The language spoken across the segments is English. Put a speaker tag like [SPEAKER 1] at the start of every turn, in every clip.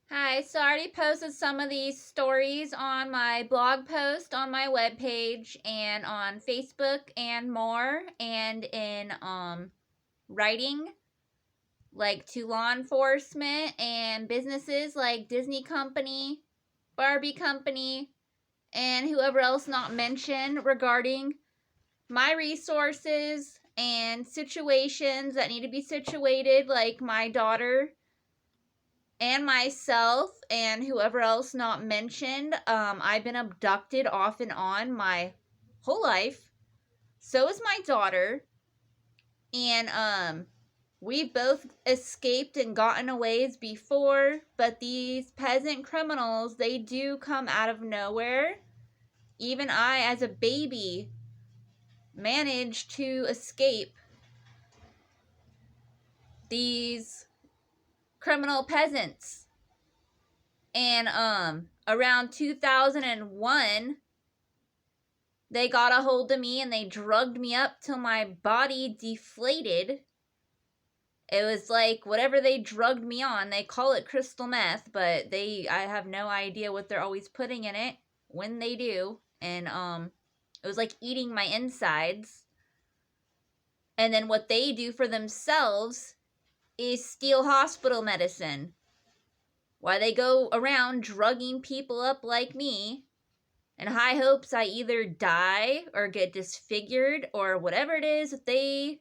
[SPEAKER 1] Hi, so I already posted some of these stories on my blog post on my webpage and on Facebook and more, and in writing like to law enforcement and businesses like Disney Company, Barbie Company, and whoever else not mentioned regarding my resources and situations that need to be situated, like my daughter and myself and whoever else not mentioned. I've been abducted off and on my whole life. So is my daughter. And we've both escaped and gotten away before, but these peasant criminals, they do come out of nowhere. Even I, as a baby, managed to escape these criminal peasants. And around 2001, they got a hold of me and they drugged me up till my body deflated. It was like whatever they drugged me on. They call it crystal meth, but I have no idea what they're always putting in it when they do. And it was like eating my insides. And then what they do for themselves is steal hospital medicine. Why they go around drugging people up like me in high hopes I either die or get disfigured or whatever it is that they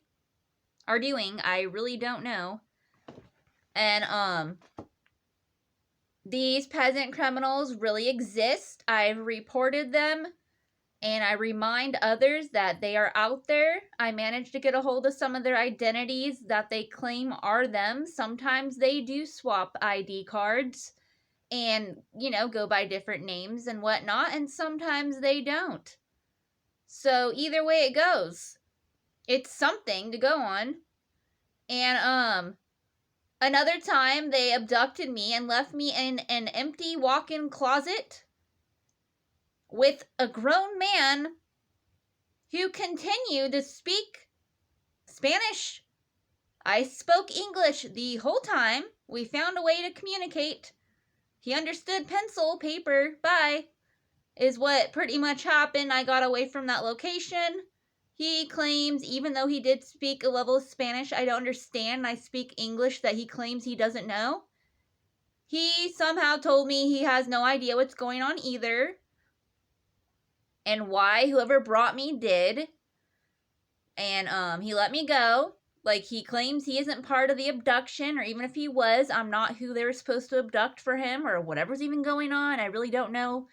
[SPEAKER 1] are doing. I really don't know. And these peasant criminals really exist. I've reported them and I remind others that they are out there. I managed to get a hold of some of their identities that they claim are them. Sometimes they do swap ID cards and, go by different names and whatnot, and sometimes they don't. So either way it goes, it's something to go on. And another time they abducted me and left me in an empty walk-in closet with a grown man who continued to speak Spanish. I spoke English the whole time. We found a way to communicate. He understood pencil, paper, bye, is what pretty much happened. I got away from that location. He claims, even though he did speak a level of Spanish I don't understand, I speak English that he claims he doesn't know. He somehow told me he has no idea what's going on either. And why whoever brought me did. And he let me go. Like, he claims he isn't part of the abduction, or even if he was, I'm not who they were supposed to abduct for him, or whatever's even going on. I really don't know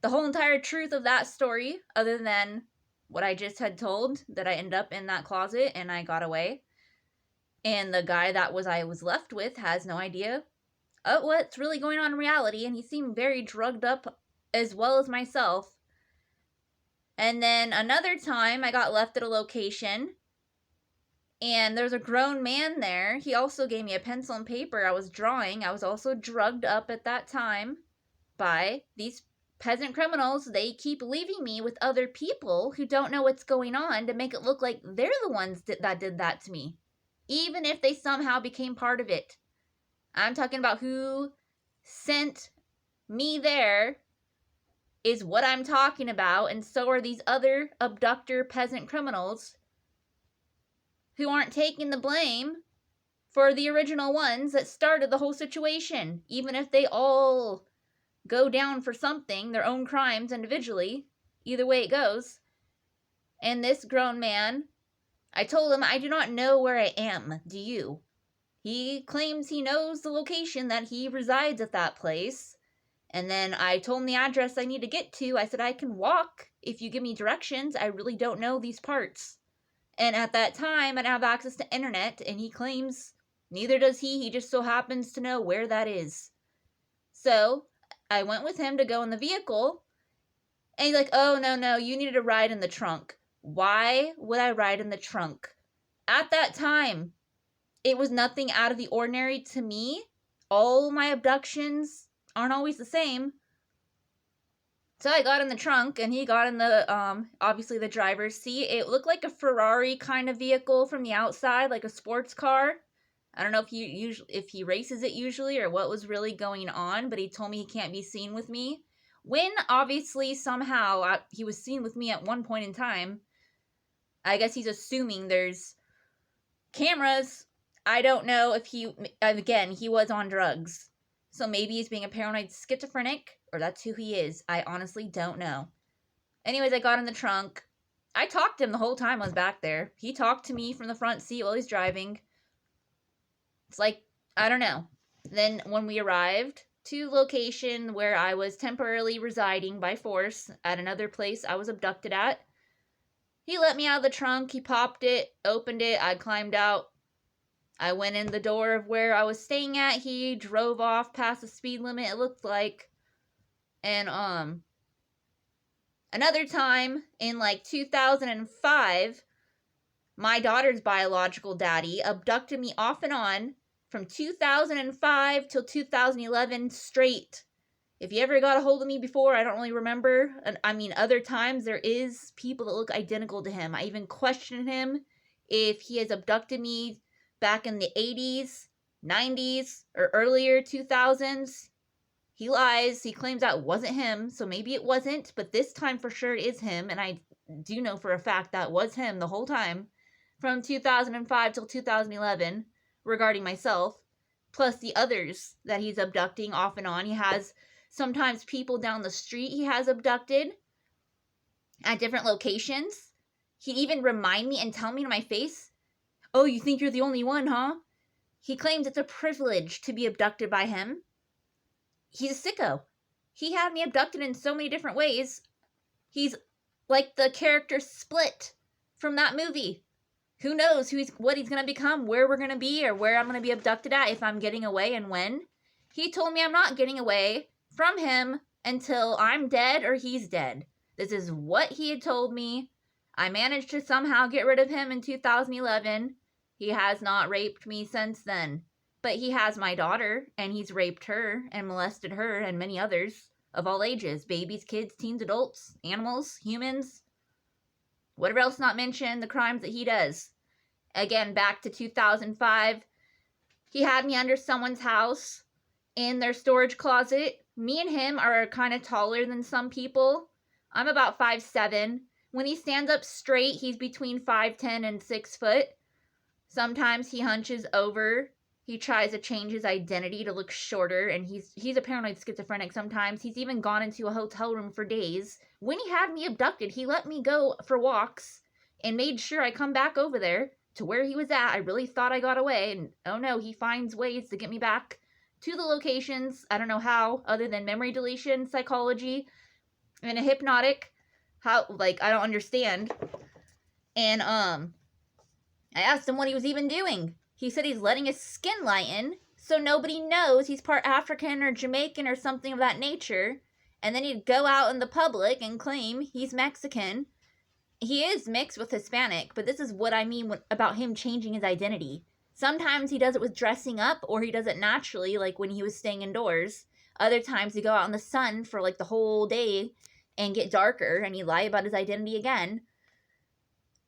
[SPEAKER 1] the whole entire truth of that story, other than what I just had told, that I ended up in that closet and I got away. And the guy I was left with has no idea what's really going on in reality, and he seemed very drugged up as well as myself. And then another time I got left at a location and there's a grown man there. He also gave me a pencil and paper. I was drawing. I was also drugged up at that time by these peasant criminals. They keep leaving me with other people who don't know what's going on to make it look like they're the ones that did that to me, even if they somehow became part of it. I'm talking about who sent me there is what I'm talking about, and so are these other abductor peasant criminals who aren't taking the blame for the original ones that started the whole situation, even if they all go down for something, their own crimes individually. Either way it goes. And this grown man, I told him, I do not know where I am. Do you? He claims he knows the location that he resides at that place. And then I told him the address I need to get to. I said, I can walk if you give me directions. I really don't know these parts. And at that time, I didn't have access to internet, and he claims neither does he. He just so happens to know where that is. So I went with him to go in the vehicle, and he's like, oh, no, you needed to ride in the trunk. Why would I ride in the trunk? At that time, it was nothing out of the ordinary to me. All my abductions aren't always the same. So I got in the trunk, and he got in the, obviously the driver's seat. It looked like a Ferrari kind of vehicle from the outside, like a sports car. I don't know if he races it usually or what was really going on, but he told me he can't be seen with me. When obviously somehow he was seen with me at one point in time. I guess he's assuming there's cameras. I don't know if he was on drugs. So maybe he's being a paranoid schizophrenic, or that's who he is. I honestly don't know. Anyways, I got in the trunk. I talked to him the whole time I was back there. He talked to me from the front seat while he's driving. It's like, I don't know. Then when we arrived to the location where I was temporarily residing by force at another place I was abducted at, he let me out of the trunk. He popped it, opened it. I climbed out. I went in the door of where I was staying at. He drove off past the speed limit, it looked like. And, another time in like 2005, my daughter's biological daddy abducted me off and on from 2005 till 2011 straight. If you ever got a hold of me before, I don't really remember. And I mean, other times there is people that look identical to him. I even questioned him if he has abducted me back in the 80s, 90s, or earlier 2000s. He lies. He claims that wasn't him, so maybe it wasn't, but this time for sure it is him, and I do know for a fact that was him the whole time, from 2005 till 2011, regarding myself, plus the others that he's abducting off and on. He has sometimes people down the street he has abducted at different locations. He'd even remind me and tell me to my face, "Oh, you think you're the only one, huh?" He claims it's a privilege to be abducted by him. He's a sicko. He had me abducted in so many different ways. He's like the character Split from that movie. Who knows what he's going to become, where we're going to be, or where I'm going to be abducted at, if I'm getting away and when. He told me I'm not getting away from him until I'm dead or he's dead. This is what he had told me. I managed to somehow get rid of him in 2011. He has not raped me since then. But he has my daughter, and he's raped her and molested her and many others of all ages. Babies, kids, teens, adults, animals, humans. Whatever else not mentioned, the crimes that he does. Again, back to 2005. He had me under someone's house in their storage closet. Me and him are kind of taller than some people. I'm about 5'7". When he stands up straight, he's between 5'10" and 6 foot. Sometimes he hunches over. He tries to change his identity to look shorter, and he's a paranoid schizophrenic sometimes. He's even gone into a hotel room for days. When he had me abducted, he let me go for walks and made sure I come back over there to where he was at. I really thought I got away, and oh no, he finds ways to get me back to the locations. I don't know how, other than memory deletion, psychology, and a hypnotic. How, like, I don't understand. And, I asked him what he was even doing. He said he's letting his skin lighten so nobody knows he's part African or Jamaican or something of that nature. And then he'd go out in the public and claim he's Mexican. He is mixed with Hispanic, but this is what I mean about him changing his identity. Sometimes he does it with dressing up, or he does it naturally, like when he was staying indoors. Other times he go out in the sun for like the whole day and get darker, and he lie about his identity again.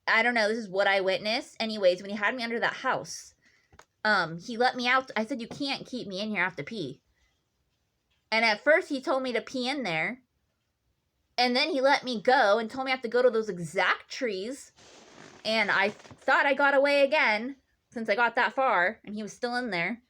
[SPEAKER 1] I don't know, this is what I witnessed. Anyways, when he had me under that house, he let me out. I said, "You can't keep me in here, I have to pee." And at first he told me to pee in there. And then he let me go and told me I have to go to those exact trees. And I thought I got away again since I got that far and he was still in there.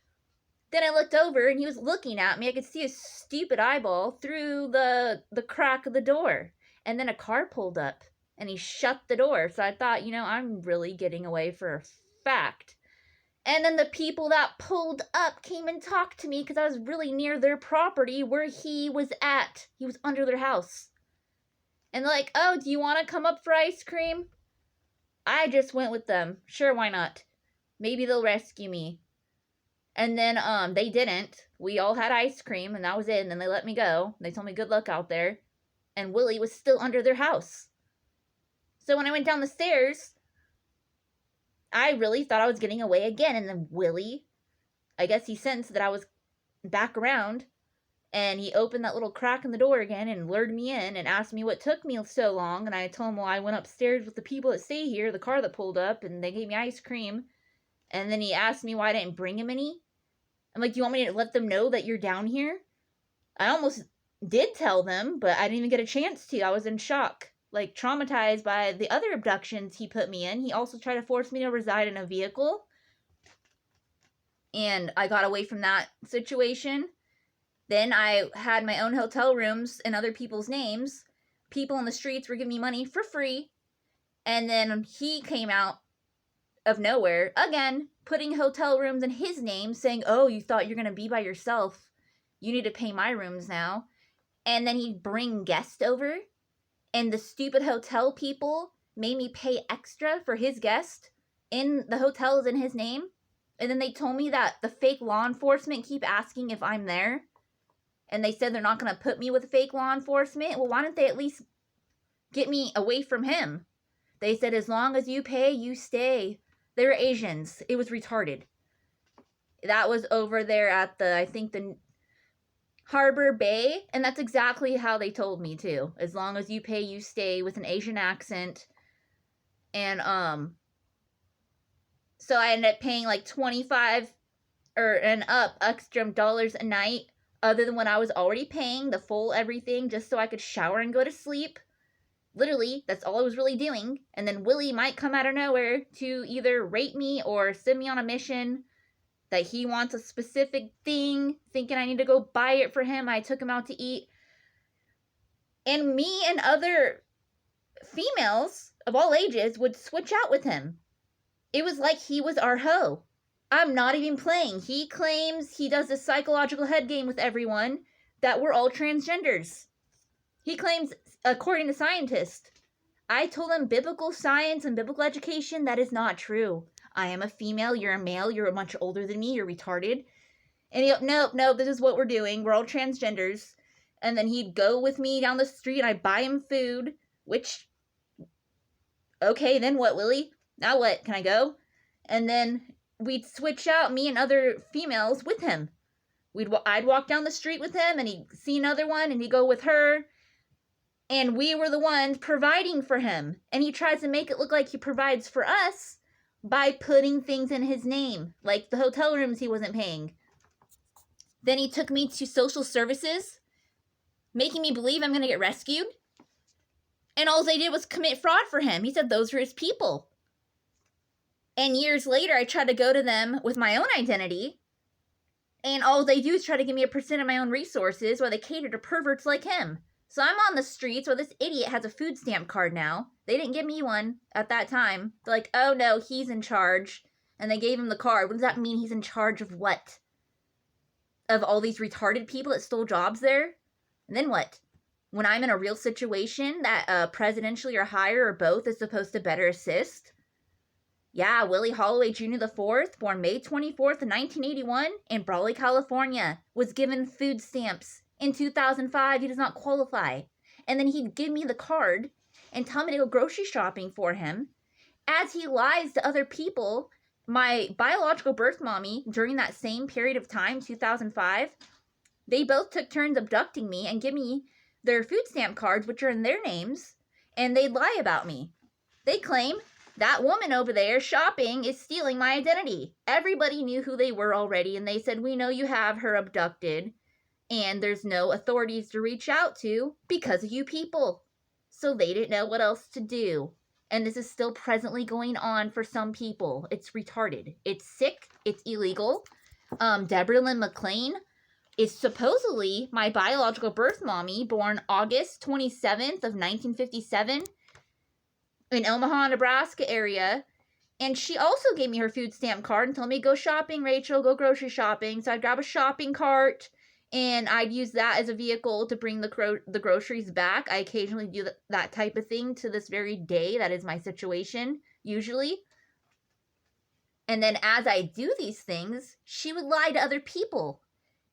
[SPEAKER 1] Then I looked over and he was looking at me. I could see his stupid eyeball through the crack of the door. And then a car pulled up and he shut the door. So I thought, I'm really getting away for a fact. And then the people that pulled up came and talked to me because I was really near their property where he was at. He was under their house. And they're like, "Oh, do you want to come up for ice cream?" I just went with them. Sure, why not? Maybe they'll rescue me. And then they didn't. We all had ice cream and that was it. And then they let me go. They told me good luck out there. And Willie was still under their house. So when I went down the stairs, I really thought I was getting away again. And then Willie, I guess he sensed that I was back around. And he opened that little crack in the door again and lured me in and asked me what took me so long. And I told him, well, I went upstairs with the people that stay here, the car that pulled up, and they gave me ice cream. And then he asked me why I didn't bring him any. I'm like, do you want me to let them know that you're down here? I almost did tell them, but I didn't even get a chance to. I was in shock, like traumatized by the other abductions he put me in. He also tried to force me to reside in a vehicle. And I got away from that situation. Then I had my own hotel rooms in other people's names. People on the streets were giving me money for free. And then he came out of nowhere, again, putting hotel rooms in his name, saying, oh, you thought you're going to be by yourself. You need to pay my rooms now. And then he'd bring guests over. And the stupid hotel people made me pay extra for his guest in the hotels in his name. And then they told me that the fake law enforcement keep asking if I'm there. And they said they're not going to put me with fake law enforcement. Well, why don't they at least get me away from him? They said, as long as you pay, you stay. They were Asians. It was retarded. That was over there at I think the Harbor Bay. And that's exactly how they told me too. As long as you pay, you stay, with an Asian accent. And, so I ended up paying like 25 and up extra dollars a night, other than what I was already paying, the full everything, just so I could shower and go to sleep. Literally, that's all I was really doing. And then Willie might come out of nowhere to either rape me or send me on a mission that he wants a specific thing, thinking I need to go buy it for him. I took him out to eat. And me and other females of all ages would switch out with him. It was like he was our hoe. I'm not even playing. He claims he does this psychological head game with everyone that we're all transgenders. He claims, according to scientists. I told him biblical science and biblical education, that is not true. I am a female, you're a male, you're much older than me, you're retarded. And he, nope, this is what we're doing. We're all transgenders. And then he'd go with me down the street and I'd buy him food, which, okay, then what, Willie? Now what? Can I go? And then we'd switch out, me and other females, with him. I'd walk down the street with him and he'd see another one and he'd go with her. And we were the ones providing for him. And he tries to make it look like he provides for us by putting things in his name, like the hotel rooms he wasn't paying. Then he took me to social services, making me believe I'm going to get rescued. And all they did was commit fraud for him. He said those were his people. And years later, I tried to go to them with my own identity. And all they do is try to give me a percent of my own resources while they cater to perverts like him. So I'm on the streets while this idiot has a food stamp card now. They didn't give me one at that time. They're like, oh no, he's in charge. And they gave him the card. What does that mean? He's in charge of what? Of all these retarded people that stole jobs there? And then what? When I'm in a real situation that presidentially or higher or both is supposed to better assist? Yeah, Willie Holloway Jr. IV, born May 24th, 1981, in Brawley, California, was given food stamps. In 2005, he does not qualify. And then he'd give me the card and tell me to go grocery shopping for him, as he lies to other people. My biological birth mommy, during that same period of time, 2005, they both took turns abducting me and give me their food stamp cards, which are in their names, and they'd lie about me. They claim that woman over there shopping is stealing my identity. Everybody knew who they were already, and they said, we know you have her abducted, and there's no authorities to reach out to because of you people. So they didn't know what else to do. And this is still presently going on for some people. It's retarded. It's sick. It's illegal. Deborah Lynn McLean is supposedly my biological birth mommy, born August 27th of 1957 in Omaha, Nebraska area. And she also gave me her food stamp card and told me, go shopping, Rachel, go grocery shopping. So I'd grab a shopping cart and I'd use that as a vehicle to bring the groceries back. I occasionally do that type of thing to this very day. That is my situation, usually. And then as I do these things, she would lie to other people,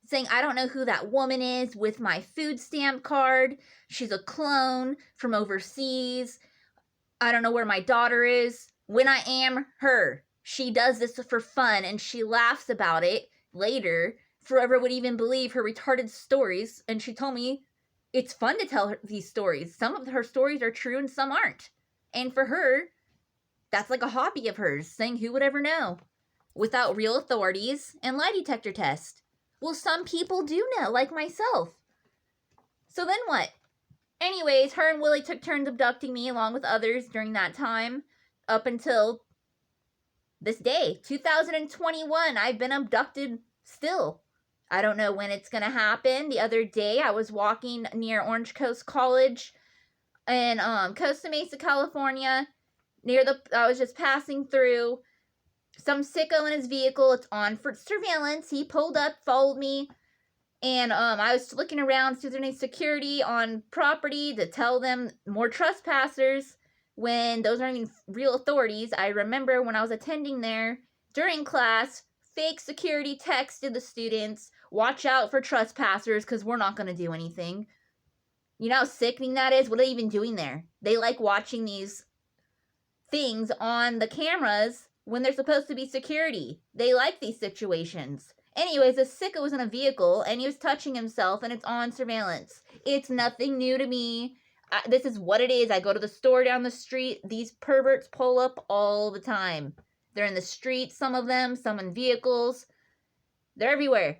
[SPEAKER 1] saying, I don't know who that woman is with my food stamp card. She's a clone from overseas. I don't know where my daughter is. When I am her. She does this for fun and she laughs about it later. Forever would even believe her retarded stories. And she told me it's fun to tell her these stories. Some of her stories are true and some aren't. And for her, that's like a hobby of hers, saying who would ever know. without real authorities and lie detector tests. Well, some people do know, like myself. So then what? Anyways, her and Willie took turns abducting me along with others during that time up until this day, 2021. I've been abducted still. I don't know when it's going to happen. The other day, I was walking near Orange Coast College in Costa Mesa, California. I was just passing through. Some sicko in his vehicle. It's on for surveillance. He pulled up, followed me, and I was looking around, see if there's any security on property to tell them more trespassers when those aren't even real authorities. I remember when I was attending there during class, fake security texted the students, watch out for trespassers because we're not going to do anything. You know how sickening that is? What are they even doing there? They like watching these things on the cameras when they're supposed to be security. They like these situations. Anyways, a sicko was in a vehicle and he was touching himself and it's on surveillance. It's nothing new to me. This is what it is. I go to the store down the street. These perverts pull up all the time. They're in the streets, some of them, some in vehicles. They're everywhere.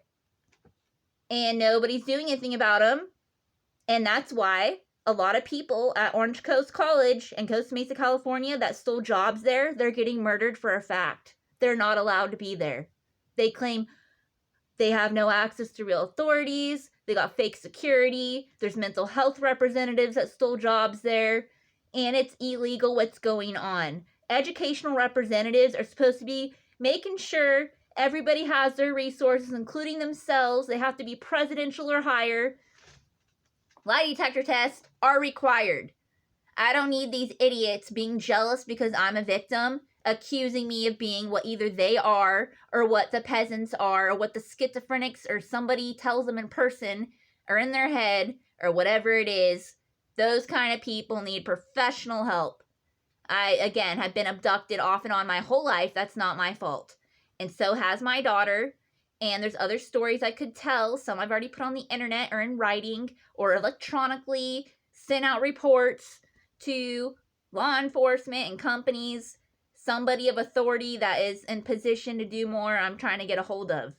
[SPEAKER 1] And nobody's doing anything about them. And that's why a lot of people at Orange Coast College in Costa Mesa, California that stole jobs there, they're getting murdered for a fact. They're not allowed to be there. They claim they have no access to real authorities. They got fake security. There's mental health representatives that stole jobs there. And it's illegal what's going on. Educational representatives are supposed to be making sure everybody has their resources, including themselves. They have to be presidential or higher. Lie detector tests are required. I don't need these idiots being jealous because I'm a victim, accusing me of being what either they are or what the peasants are or what the schizophrenics or somebody tells them in person or in their head or whatever it is. Those kind of people need professional help. I, again, have been abducted off and on my whole life. That's not my fault. And so has my daughter. And there's other stories I could tell. Some I've already put on the internet or in writing or electronically sent out reports to law enforcement and companies. Somebody of authority that is in position to do more, I'm trying to get a hold of.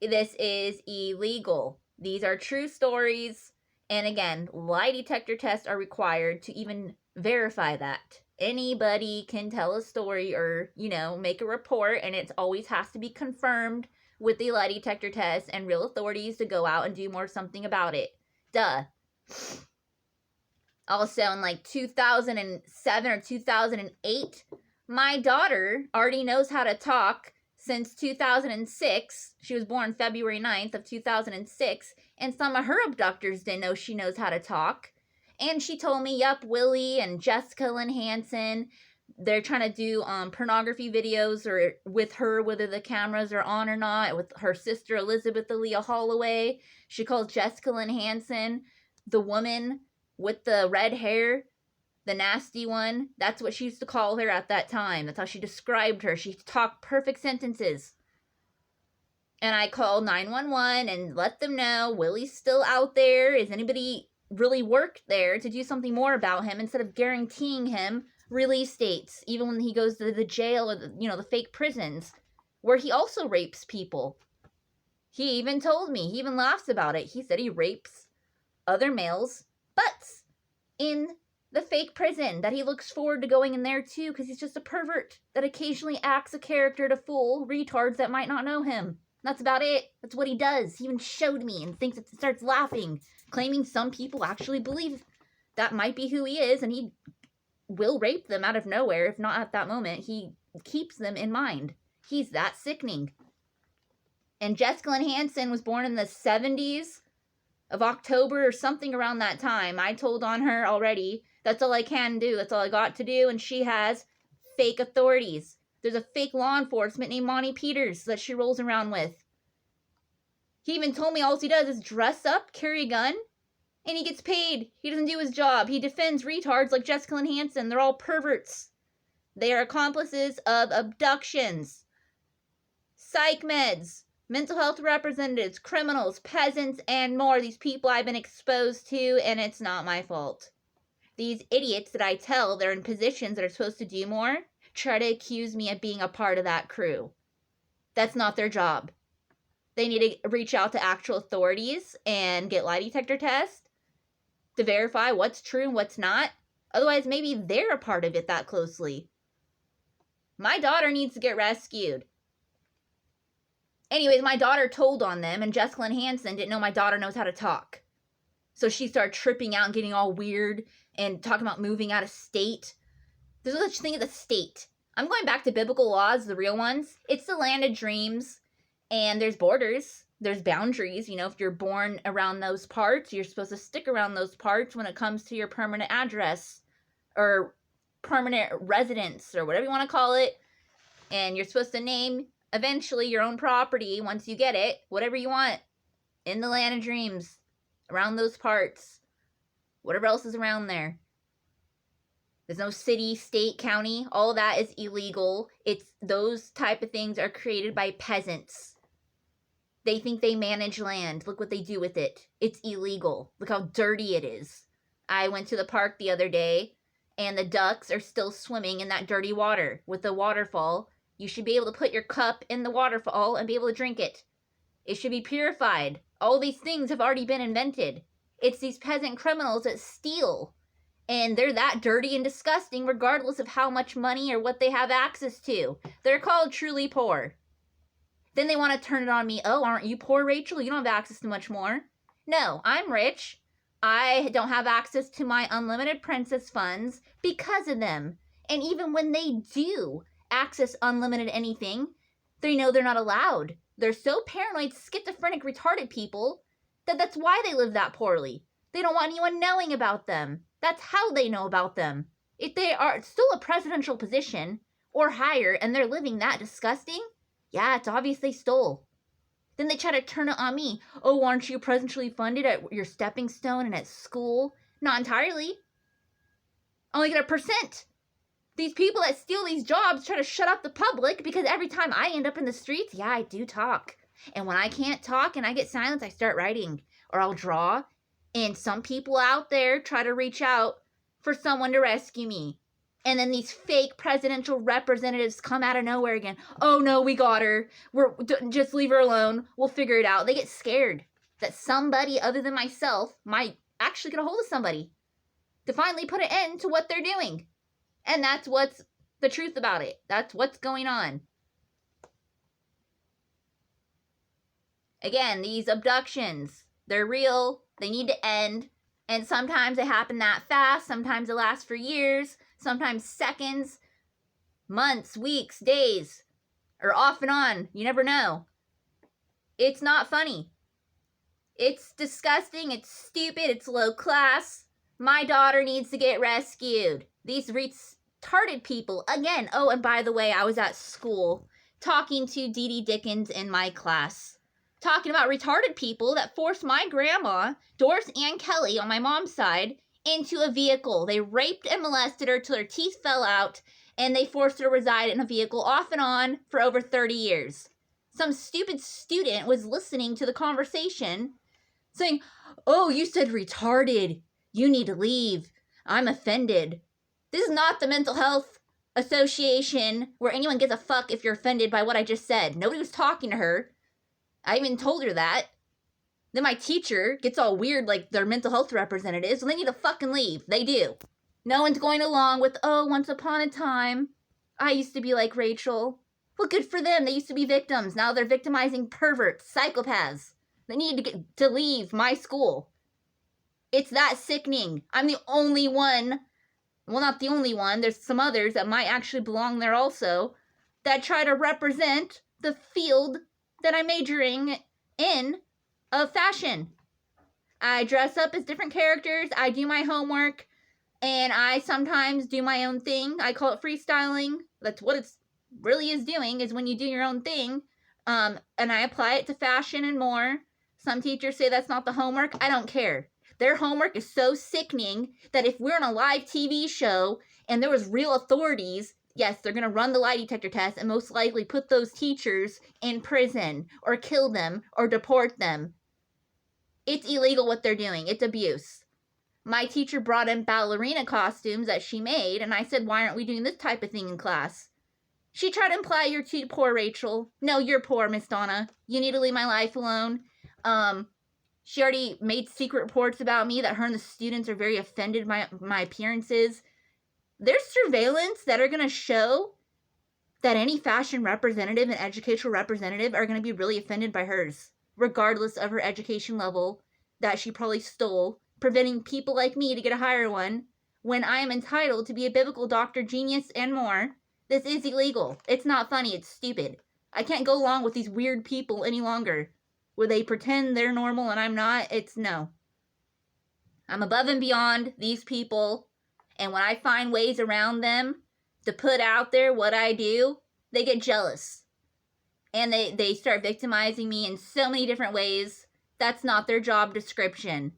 [SPEAKER 1] This is illegal. These are true stories. And again, lie detector tests are required to even verify that. Anybody can tell a story or, make a report, and it always has to be confirmed with the lie detector test and real authorities to go out and do something about it. Duh. Also, in 2007 or 2008, my daughter already knows how to talk since 2006. She was born February 9th of 2006, and some of her abductors didn't know she knows how to talk. And she told me, yup, Willie and Jessica Lynn Hansen, they're trying to do pornography videos or with her, whether the cameras are on or not, with her sister Elizabeth Aaliyah Holloway. She calls Jessica Lynn Hansen the woman with the red hair, the nasty one. That's what she used to call her at that time. That's how she described her. She talked perfect sentences. And I called 911 and let them know Willie's still out there. Is anybody really worked there to do something more about him instead of guaranteeing him release dates, even when he goes to the jail or the fake prisons, where he also rapes people. He even told me, he even laughs about it. He said he rapes other males' butts in the fake prison, that he looks forward to going in there too because he's just a pervert that occasionally acts a character to fool retards that might not know him. That's about it. That's what he does. He even showed me and starts laughing, claiming some people actually believe that might be who he is, and he will rape them out of nowhere, if not at that moment. He keeps them in mind. He's that sickening. And Jessica Lynn Hansen was born in the 70s of October or something around that time. I told on her already. That's all I can do. That's all I got to do. And she has fake authorities. There's a fake law enforcement named Monty Peters that she rolls around with. He even told me all he does is dress up, carry a gun, and he gets paid. He doesn't do his job. He defends retards like Jessica Lynn Hansen. They're all perverts. They are accomplices of abductions, psych meds, mental health representatives, criminals, peasants, and more. These people I've been exposed to, and it's not my fault. These idiots that I tell they're in positions that are supposed to do more, try to accuse me of being a part of that crew. That's not their job. They need to reach out to actual authorities and get lie detector tests to verify what's true and what's not. Otherwise, maybe they're a part of it that closely. My daughter needs to get rescued. Anyways, my daughter told on them, and Jessica Hansen didn't know my daughter knows how to talk. So she started tripping out and getting all weird and talking about moving out of state. There's no such thing as a state. I'm going back to biblical laws, the real ones. It's the land of dreams, and there's borders. There's boundaries. You know, if you're born around those parts, you're supposed to stick around those parts when it comes to your permanent address or permanent residence or whatever you want to call it. And you're supposed to name eventually your own property once you get it, whatever you want, in the land of dreams, around those parts, whatever else is around there. There's no city, state, county. All of that is illegal. Those type of things are created by peasants. They think they manage land. Look what they do with it. It's illegal. Look how dirty it is. I went to the park the other day, and the ducks are still swimming in that dirty water with the waterfall. You should be able to put your cup in the waterfall and be able to drink it. It should be purified. All these things have already been invented. It's these peasant criminals that steal. And they're that dirty and disgusting regardless of how much money or what they have access to. They're called truly poor. Then they want to turn it on me. Oh, aren't you poor, Rachel? You don't have access to much more. No, I'm rich. I don't have access to my unlimited princess funds because of them. And even when they do access unlimited anything, they know they're not allowed. They're so paranoid, schizophrenic, retarded people that's why they live that poorly. They don't want anyone knowing about them. That's how they know about them. If they are still a presidential position or higher and they're living that disgusting, yeah, it's obvious they stole. Then they try to turn it on me. Oh, aren't you presidentially funded at your stepping stone and at school? Not entirely. Only get 1%. These people that steal these jobs try to shut up the public because every time I end up in the streets, yeah, I do talk. And when I can't talk and I get silence, I start writing or I'll draw. And some people out there try to reach out for someone to rescue me. And then these fake presidential representatives come out of nowhere again. Oh no, we got her. Just leave her alone. We'll figure it out. They get scared that somebody other than myself might actually get a hold of somebody to finally put an end to what they're doing. And that's what's the truth about it. That's what's going on. Again, these abductions, they're real. They need to end. And sometimes they happen that fast. Sometimes it lasts for years. Sometimes seconds, months, weeks, days, or off and on. You never know. It's not funny. It's disgusting. It's stupid. It's low class. My daughter needs to get rescued. These retarded people, again. Oh, and by the way, I was at school talking to Dee Dee Dickens in my class. Talking about retarded people that forced my grandma, Doris Ann Kelly, on my mom's side, into a vehicle. They raped and molested her till her teeth fell out, and they forced her to reside in a vehicle off and on for over 30 years. Some stupid student was listening to the conversation, saying, oh, you said retarded. You need to leave. I'm offended. This is not the mental health association where anyone gives a fuck if you're offended by what I just said. Nobody was talking to her. I even told her that. Then my teacher gets all weird like they're mental health representatives, and they need to fucking leave. They do. No one's going along with, oh, once upon a time, I used to be like Rachel. Well, good for them. They used to be victims. Now they're victimizing perverts, psychopaths. They need to leave my school. It's that sickening. I'm the only one, well, not the only one, there's some others that might actually belong there also, that try to represent the field that I'm majoring in of fashion. I dress up as different characters, I do my homework, and I sometimes do my own thing. I call it freestyling. That's what it really is doing, is when you do your own thing. And I apply it to fashion and more. Some teachers say that's not the homework. I don't care. Their homework is so sickening that if we're on a live TV show and there was real authorities, yes, they're going to run the lie detector test and most likely put those teachers in prison or kill them or deport them. It's illegal what they're doing. It's abuse. my teacher brought in ballerina costumes that she made, and I said, why aren't we doing this type of thing in class? She tried to imply you're too poor, Rachel. No, you're poor, Miss Donna. You need to leave my life alone. She already made secret reports about me that her and the students are very offended by my appearances. There's surveillance that are going to show that any fashion representative and educational representative are going to be really offended by hers, regardless of her education level that she probably stole, preventing people like me to get a higher one when I am entitled to be a biblical doctor, genius, and more. This is illegal. It's not funny. It's stupid. I can't go along with these weird people any longer where they pretend they're normal and I'm not. It's no. I'm above and beyond these people, and when I find ways around them to put out there what I do, they get jealous. And they start victimizing me in so many different ways. That's not their job description.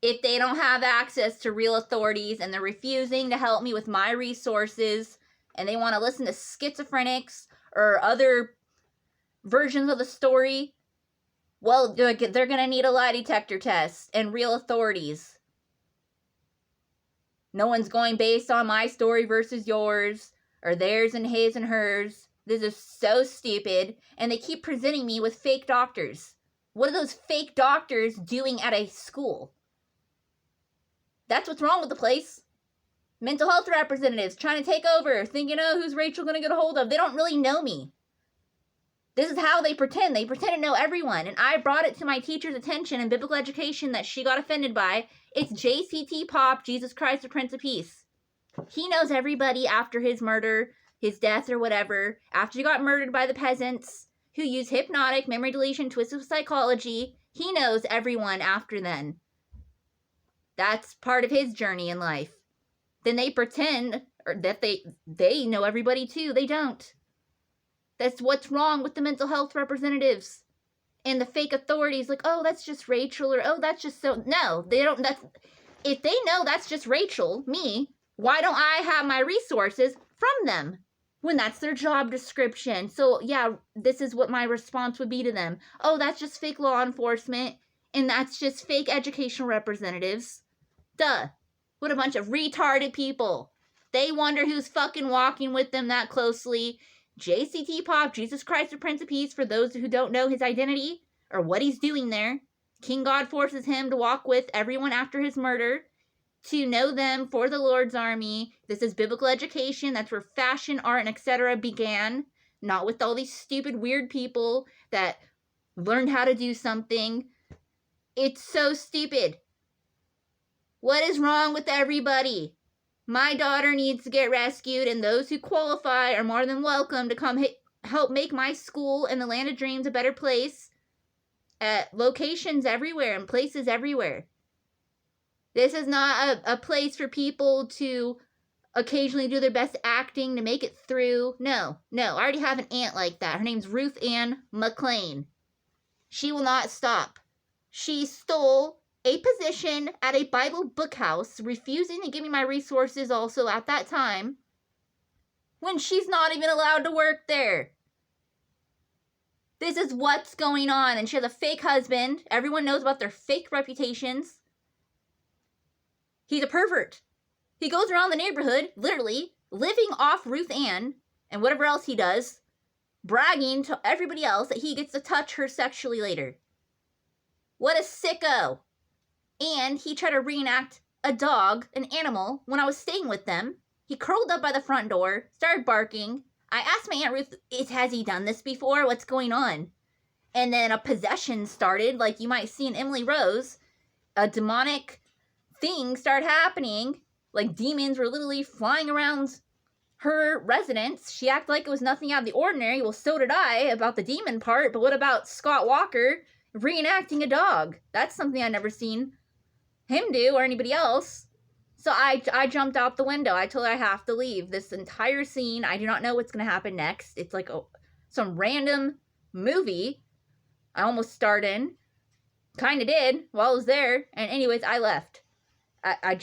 [SPEAKER 1] If they don't have access to real authorities and they're refusing to help me with my resources and they want to listen to schizophrenics or other versions of the story, well, they're going to need a lie detector test and real authorities. No one's going based on my story versus yours, or theirs and his and hers. This is so stupid, and they keep presenting me with fake doctors. What are those fake doctors doing at a school? That's what's wrong with the place. Mental health representatives trying to take over, thinking, oh, who's Rachel going to get a hold of? They don't really know me. This is how they pretend. They pretend to know everyone. And I brought it to my teacher's attention in biblical education that she got offended by. It's JCT Pop, Jesus Christ, the Prince of Peace. He knows everybody after his murder, his death, or whatever. After he got murdered by the peasants who use hypnotic, memory deletion, twisted psychology, he knows everyone after then. That's part of his journey in life. Then they pretend that they know everybody too. They don't. That's what's wrong with the mental health representatives and the fake authorities. Like, oh, that's just Rachel, or oh, that's just so. No, they don't. That's if they know that's just Rachel, me. Why don't I have my resources from them when that's their job description? So yeah, this is what my response would be to them. Oh, that's just fake law enforcement, and that's just fake educational representatives. Duh. What a bunch of retarded people. They wonder who's fucking walking with them that closely. JCT Pop, Jesus Christ, the Prince of Peace, for those who don't know his identity or what he's doing there. King God forces him to walk with everyone after his murder, to know them for the Lord's army. This is biblical education. That's where fashion, art, and etc. began. Not with all these stupid, weird people that learned how to do something. It's so stupid. What is wrong with everybody? My daughter needs to get rescued, and those who qualify are more than welcome to come help make my school and the Land of Dreams a better place at locations everywhere and places everywhere. This is not a place for people to occasionally do their best acting to make it through. No. I already have an aunt like that. Her name's Ruth Ann McLean. She will not stop. She stole a position at a Bible book house, refusing to give me my resources also at that time, when she's not even allowed to work there. This is what's going on, and she has a fake husband. Everyone knows about their fake reputations. He's a pervert. He goes around the neighborhood, literally, living off Ruth Ann and whatever else he does, bragging to everybody else that he gets to touch her sexually later. What a sicko. And he tried to reenact a dog, an animal, when I was staying with them. He curled up by the front door, started barking. I asked my Aunt Ruth, has he done this before? What's going on? And then a possession started, like you might see in Emily Rose. A demonic thing started happening. Like demons were literally flying around her residence. She acted like it was nothing out of the ordinary. Well, so did I about the demon part. But what about Scott Walker reenacting a dog? That's something I've never seen him do or anybody else. So I jumped out the window. I told her I have to leave this entire scene. I do not know what's going to happen next. It's like some random movie I almost starred in. Kind of did while I was there. And anyways, I left. I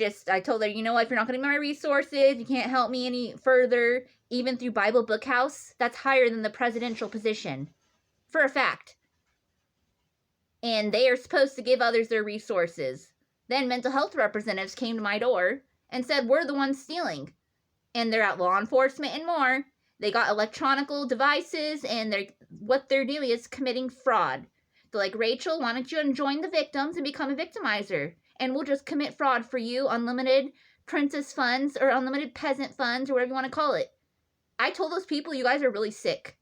[SPEAKER 1] told her, you know what, if you're not going to give me my resources, you can't help me any further, even through Bible Book House. That's higher than the presidential position. For a fact. And they are supposed to give others their resources. Then mental health representatives came to my door and said, we're the ones stealing. And they're at law enforcement and more. They got electronical devices, and what they're doing is committing fraud. They're like, Rachel, why don't you join the victims and become a victimizer? And we'll just commit fraud for you, unlimited princess funds or unlimited peasant funds or whatever you want to call it. I told those people, you guys are really sick.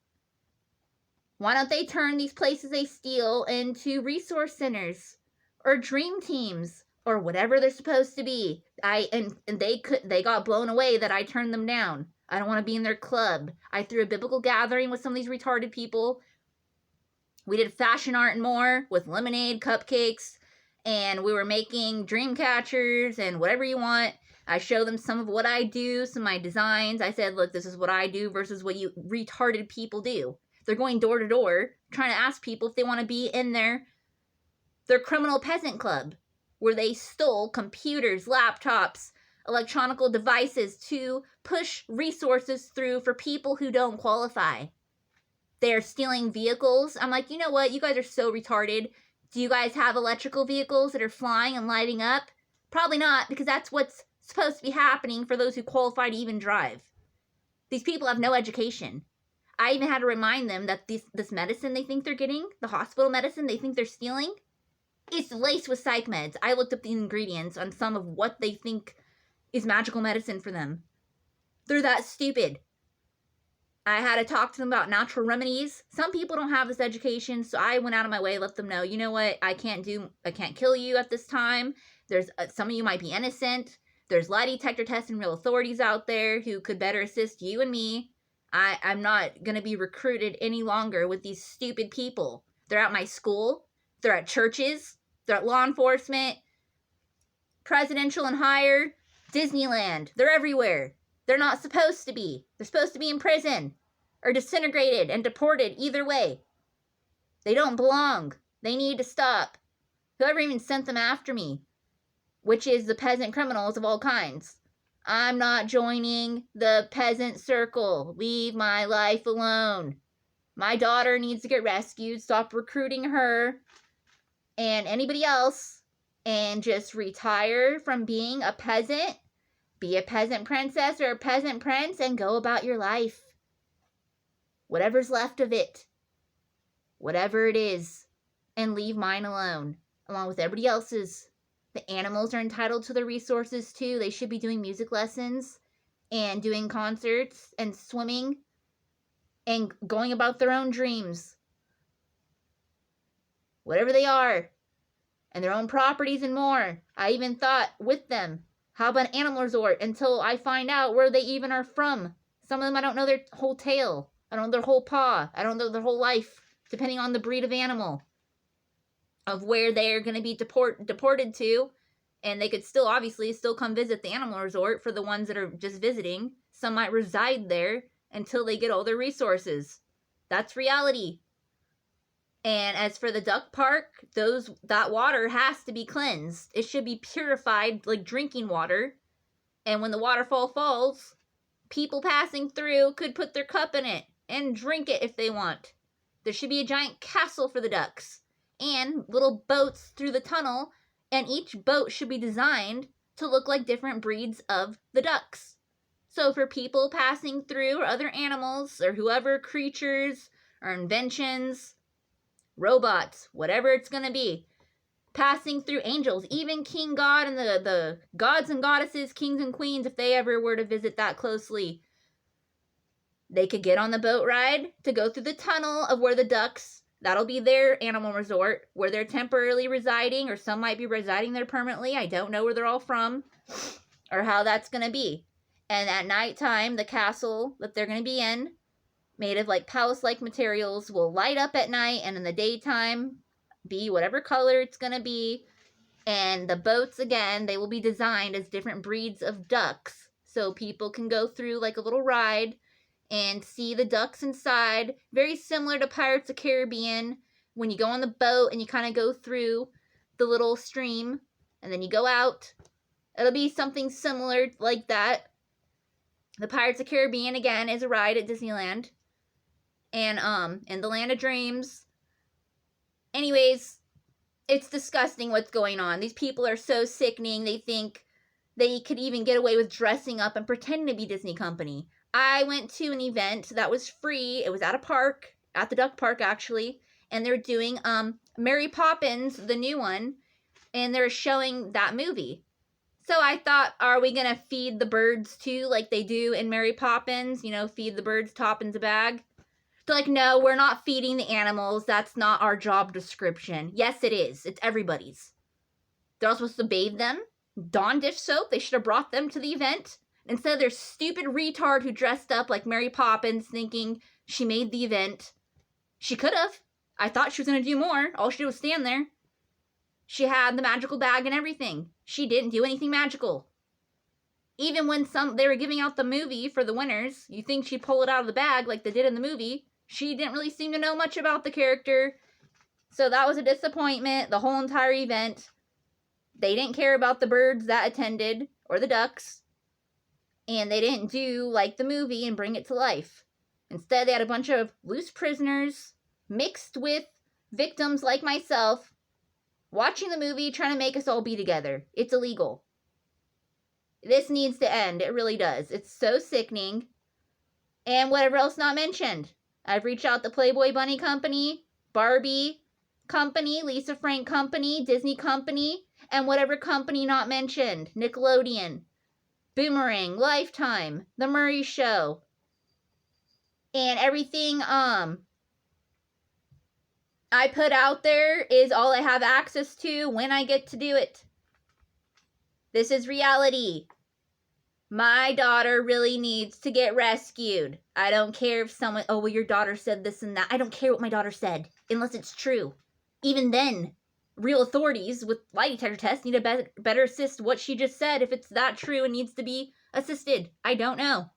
[SPEAKER 1] Why don't they turn these places they steal into resource centers or dream teams or whatever they're supposed to be? And they got blown away that I turned them down. I don't want to be in their club. I threw a biblical gathering with some of these retarded people. We did fashion art and more with lemonade, cupcakes, and we were making dream catchers and whatever you want. I show them some of what I do, some of my designs. I said, look, this is what I do versus what you retarded people do. They're going door to door trying to ask people if they want to be in their criminal peasant club where they stole computers, laptops, electronical devices to push resources through for people who don't qualify. They're stealing vehicles. I'm like, you know what? You guys are so retarded. Do you guys have electrical vehicles that are flying and lighting up? Probably not, because that's what's supposed to be happening for those who qualify to even drive. These people have no education. I even had to remind them that this medicine they think they're getting, the hospital medicine they think they're stealing, is laced with psych meds. I looked up the ingredients on some of what they think is magical medicine for them. They're that stupid. I had to talk to them about natural remedies. Some people don't have this education, so I went out of my way to let them know, you know what, I can't kill you at this time. There's some of you might be innocent. There's lie detector tests and real authorities out there who could better assist you and me. I'm not going to be recruited any longer with these stupid people. They're at my school. They're at churches. They're at law enforcement, presidential and higher, Disneyland. They're everywhere. They're not supposed to be. They're supposed to be in prison or disintegrated and deported either way. They don't belong. They need to stop. Whoever even sent them after me, which is the peasant criminals of all kinds. I'm not joining the peasant circle. Leave my life alone. My daughter needs to get rescued. Stop recruiting her and anybody else and just retire from being a peasant. Be a peasant princess or a peasant prince and go about your life. Whatever's left of it. Whatever it is. And leave mine alone. Along with everybody else's. The animals are entitled to the resources too. They should be doing music lessons and doing concerts and swimming and going about their own dreams. Whatever they are. And their own properties and more. I even thought with them, how about an animal resort until I find out where they even are from. Some of them I don't know their whole tail. I don't know their whole paw. I don't know their whole life, depending on the breed of animal. Of where they're going to be deported to, and they could still come visit the animal resort for the ones that are just visiting. Some might reside there until they get all their resources. That's reality. And as for the duck park, that water has to be cleansed. It should be purified like drinking water. And when the waterfall falls, people passing through could put their cup in it and drink it if they want. There should be a giant castle for the ducks. And little boats through the tunnel, and each boat should be designed to look like different breeds of the ducks. So for people passing through, or other animals, or whoever, creatures, or inventions, robots, whatever it's going to be, passing through, angels, even King God and the gods and goddesses, kings and queens, if they ever were to visit that closely, they could get on the boat ride to go through the tunnel of where the ducks, that'll be their animal resort, where they're temporarily residing, or some might be residing there permanently. I don't know where they're all from, or how that's going to be. And at nighttime, the castle that they're going to be in, made of like palace-like materials, will light up at night, and in the daytime, be whatever color it's going to be. And the boats, again, they will be designed as different breeds of ducks, so people can go through like a little ride and see the ducks inside. Very similar to Pirates of the Caribbean, when you go on the boat and you kind of go through the little stream and then you go out. It'll be something similar like that. The Pirates of the Caribbean, again, is a ride at Disneyland. And in the Land of Dreams. Anyways, It's disgusting what's going on. These people are so sickening. They think they could even get away with dressing up and pretending to be Disney Company. I went to an event that was free. It was at a park, at the duck park actually, and they're doing Mary Poppins, the new one, and they're showing that movie. So I thought, are we gonna feed the birds too, like they do in Mary Poppins? You know, feed the birds Toppins a bag. They're like, no, we're not feeding the animals. That's not our job description. Yes, it is. It's everybody's. They're all supposed to bathe them, don dish soap. They should have brought them to the event. Instead of their stupid retard who dressed up like Mary Poppins thinking she made the event. She could have. I thought she was going to do more. All she did was stand there. She had the magical bag and everything. She didn't do anything magical. Even when they were giving out the movie for the winners, you think she'd pull it out of the bag like they did in the movie. She didn't really seem to know much about the character. So that was a disappointment, the whole entire event. They didn't care about the birds that attended, or the ducks. And they didn't do like the movie and bring it to life. Instead, they had a bunch of loose prisoners mixed with victims like myself watching the movie, trying to make us all be together. It's illegal. This needs to end. It really does. It's so sickening. And whatever else not mentioned. I've reached out to Playboy Bunny Company, Barbie Company, Lisa Frank Company, Disney Company, and whatever company not mentioned. Nickelodeon, Boomerang, Lifetime, The Murray Show, and everything I put out there is all I have access to when I get to do it. This is reality. My daughter really needs to get rescued. I don't care if someone, oh, well, your daughter said this and that. I don't care what my daughter said, unless it's true. Even then, real authorities with lie detector tests need to better assist what she just said if it's that true and needs to be assisted. I don't know.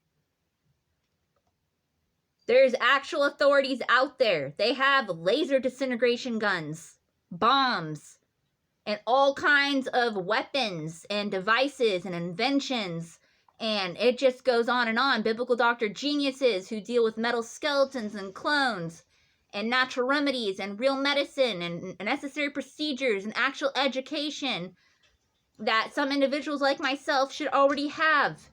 [SPEAKER 1] There's actual authorities out there. They have laser disintegration guns, bombs, and all kinds of weapons and devices and inventions. And it just goes on and on. Biblical doctor geniuses who deal with metal skeletons and clones and natural remedies and real medicine and necessary procedures and actual education that some individuals like myself should already have.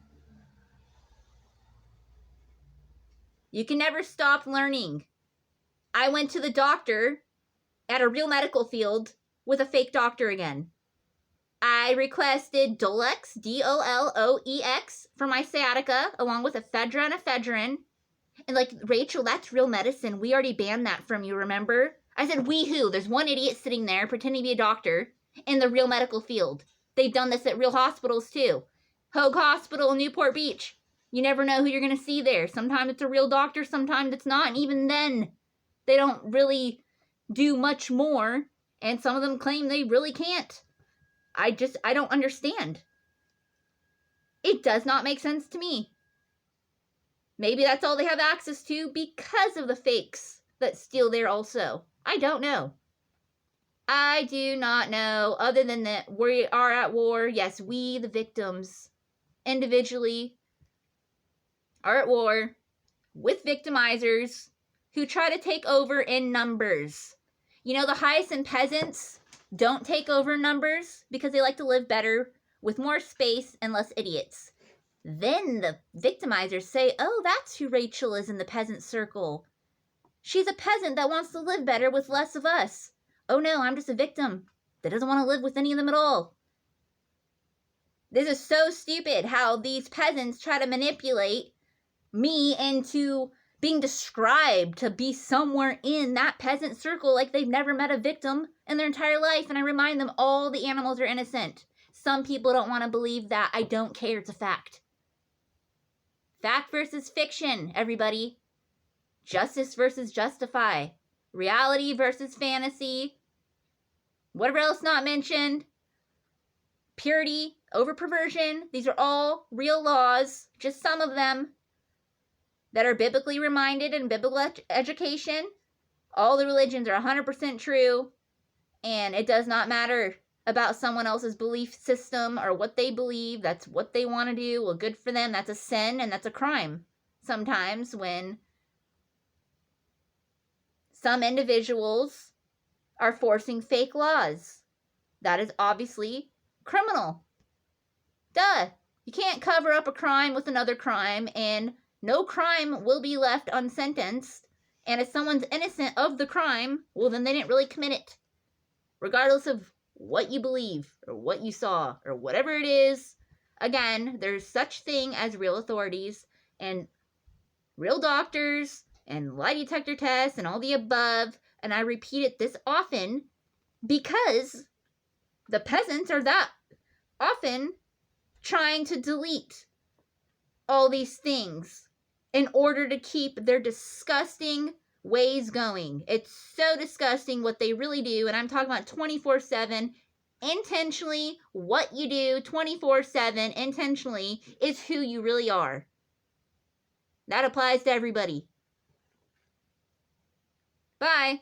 [SPEAKER 1] You can never stop learning. I went to the doctor at a real medical field with a fake doctor again. I requested Dolex, Dololex, for my sciatica, along with ephedra and ephedrine. And like, Rachel, that's real medicine. We already banned that from you, remember? I said, we who? There's one idiot sitting there pretending to be a doctor in the real medical field. They've done this at real hospitals too. Hoag Hospital in Newport Beach. You never know who you're going to see there. Sometimes it's a real doctor, sometimes it's not. And even then, they don't really do much more. And some of them claim they really can't. I don't understand. It does not make sense to me. Maybe that's all they have access to because of the fakes that steal there also. I don't know. I do not know. Other than that, we are at war. Yes, we, the victims, individually, are at war with victimizers who try to take over in numbers. You know, the Hyacinth peasants don't take over numbers because they like to live better with more space and less idiots. Then the victimizers say, oh, that's who Rachel is in the peasant circle. She's a peasant that wants to live better with less of us. Oh no, I'm just a victim that doesn't want to live with any of them at all. This is so stupid how these peasants try to manipulate me into being described to be somewhere in that peasant circle like they've never met a victim in their entire life. And I remind them all the animals are innocent. Some people don't want to believe that. I don't care. It's a fact. Fact versus fiction, everybody. Justice versus justify. Reality versus fantasy. Whatever else not mentioned. Purity over perversion. These are all real laws. Just some of them that are biblically reminded in biblical education. All the religions are 100% true. And it does not matter about someone else's belief system or what they believe. That's what they want to do. Well, good for them. That's a sin and that's a crime. Sometimes when some individuals are forcing fake laws. That is obviously criminal. Duh. You can't cover up a crime with another crime, and no crime will be left unsentenced. And if someone's innocent of the crime, well, then they didn't really commit it. Regardless of what you believe, or what you saw, or whatever it is, again, there's such thing as real authorities, and real doctors, and lie detector tests, and all the above, and I repeat it this often because the peasants are that often trying to delete all these things in order to keep their disgusting ways going. It's so disgusting what they really do, and I'm talking about 24/7. Intentionally, what you do 24/7 intentionally is who you really are. That applies to everybody. Bye.